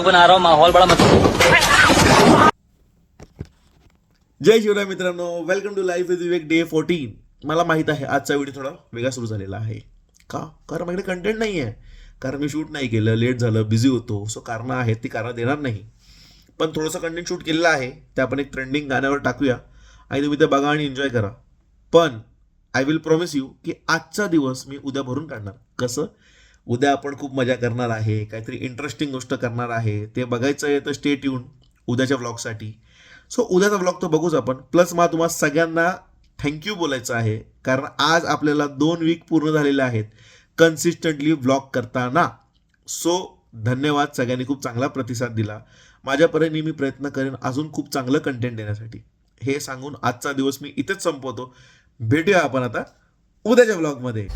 बना रहा हूँ, माहौल बड़ा मत। जय शिवराय मित्रांनो, welcome to life with Vivek day 14. मला माहित आहे आजचा व्हिडिओ थोडा वेगळा सुरू झालेला आहे. का? कारण माझ्याकडे कंटेंट नाही आहे. कारण मी शूट नाही केलं, लेट झालं, बिझी होतो. सो कारणं आहेत, ती कारणं देणार नाही. पण थोडंसं कंटेंट शूट केलेलं आहे, ते आपण एक ट्रेंडिंग गाण्यावर टाकूया आणि तुम्ही ते बघा आणि एन्जॉय करा. पण आय विल प्रॉमिस यू की आजचा दिवस मी उद्या भरून काढणार. कसं? उद्या आपण खूप मजा करणार आहे, काहीतरी इंटरेस्टिंग गोष्ट करणार आहे. ते बघायचं आहे तर स्टे ट्यून उद्याच्या व्लॉगसाठी. सो उद्याचा व्लॉग तो बघूच आपण. प्लस मला तुम्हाला सगळ्यांना थँक्यू बोलायचं आहे, कारण आज आपल्याला 2 वीक पूर्ण झालेले आहेत कन्सिस्टंटली व्लॉग करताना. सो धन्यवाद, सगळ्यांनी खूप चांगला प्रतिसाद दिला. माझ्यापर्यंत मी प्रयत्न करेन अजून खूप चांगलं कंटेंट देण्यासाठी. हे सांगून आजचा दिवस मी इथेच संपवतो. भेटूया आपण आता उद्याच्या व्लॉगमध्ये.